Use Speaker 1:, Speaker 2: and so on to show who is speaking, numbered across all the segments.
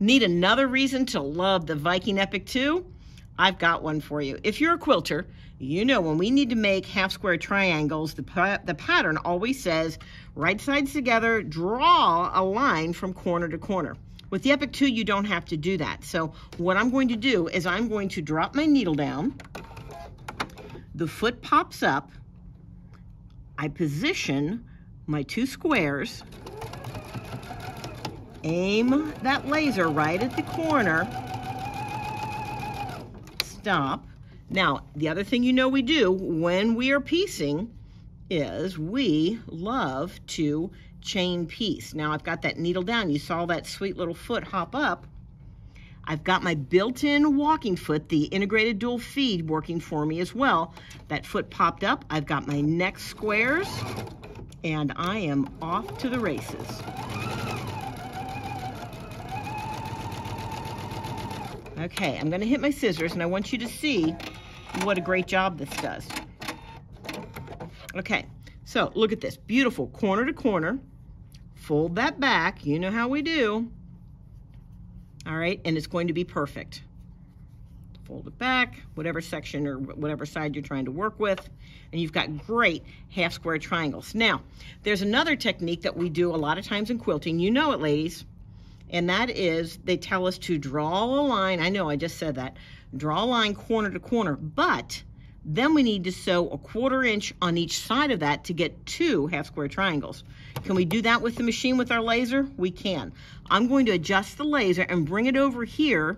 Speaker 1: Need another reason to love the Viking Epic 2? I've got one for you. If you're a quilter, you know when we need to make half square triangles, the pattern always says right sides together, draw a line from corner to corner. With the Epic 2, you don't have to do that. So what I'm going to do is I'm going to drop my needle down. The foot pops up. I position my 2 squares. Aim that laser right at the corner. Stop. Now, the other thing you know we do when we are piecing is we love to chain piece. Now, I've got that needle down. You saw that sweet little foot hop up. I've got my built-in walking foot, the integrated dual feed, working for me as well. That foot popped up. I've got my next squares, and I am off to the races. Okay, I'm gonna hit my scissors, and I want you to see what a great job this does. Okay, so look at this, beautiful corner to corner. Fold that back, you know how we do. All right, and it's going to be perfect. Fold it back, whatever section or whatever side you're trying to work with, and you've got great half square triangles. Now, there's another technique that we do a lot of times in quilting, you know it, ladies, and that is they tell us to draw a line. I know I just said that. Draw a line corner to corner, but then we need to sew a 1/4 inch on each side of that to get 2 half square triangles. Can we do that with the machine with our laser? We can. I'm going to adjust the laser and bring it over here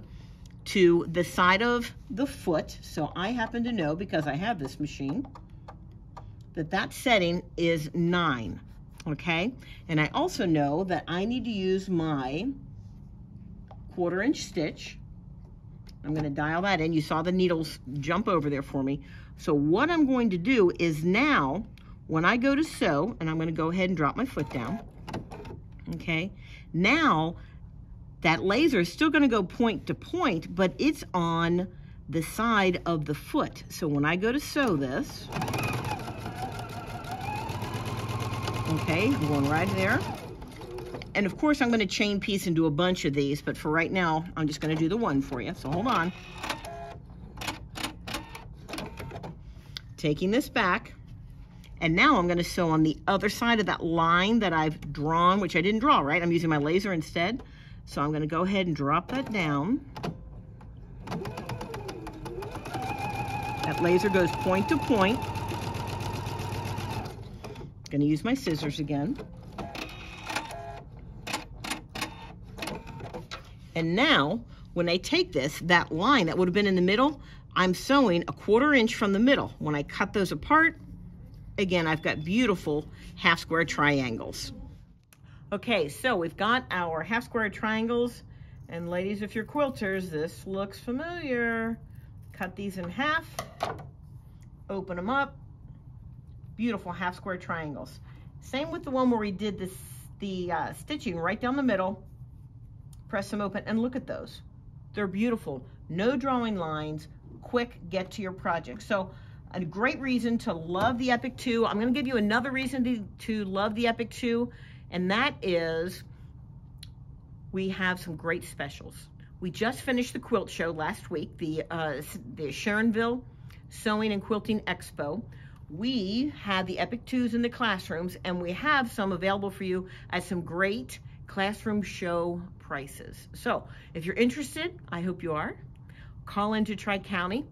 Speaker 1: to the side of the foot. So I happen to know, because I have this machine, that that setting is 9. Okay, and I also know that I need to use my 1/4 inch stitch. I'm going to dial that in. You saw the needles jump over there for me. So what I'm going to do is now, when I go to sew, and I'm going to go ahead and drop my foot down, okay, now that laser is still going to go point to point, but it's on the side of the foot. So when I go to sew this, okay, I'm going right there. And of course, I'm going to chain piece and do a bunch of these, but for right now, I'm just going to do the one for you. So hold on. Taking this back, and now I'm going to sew on the other side of that line that I've drawn, which I didn't draw, right? I'm using my laser instead. So I'm going to go ahead and drop that down. That laser goes point to point. Going to use my scissors again. And now, when I take this, that line that would have been in the middle, I'm sewing a 1/4 inch from the middle. When I cut those apart, again, I've got beautiful half square triangles. Okay, so we've got our half square triangles. And ladies, if you're quilters, this looks familiar. Cut these in half, open them up. Beautiful half square triangles. Same with the one where we did this, the stitching right down the middle. Press them open and look at those. They're beautiful. No drawing lines, quick get to your project. So a great reason to love the Epic 2. I'm going to give you another reason to love the Epic 2, and that is we have some great specials. We just finished the quilt show last week, the Sharonville Sewing and Quilting Expo. We had the Epic 2s in the classrooms, and we have some available for you at some great classroom show prices. So if you're interested, I hope you are, call into Tri-County,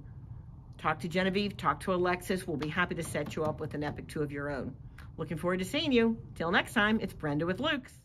Speaker 1: talk to Genevieve, talk to Alexis. We'll be happy to set you up with an Epic 2 of your own. Looking forward to seeing you. Till next time, it's Brenda with Luke's.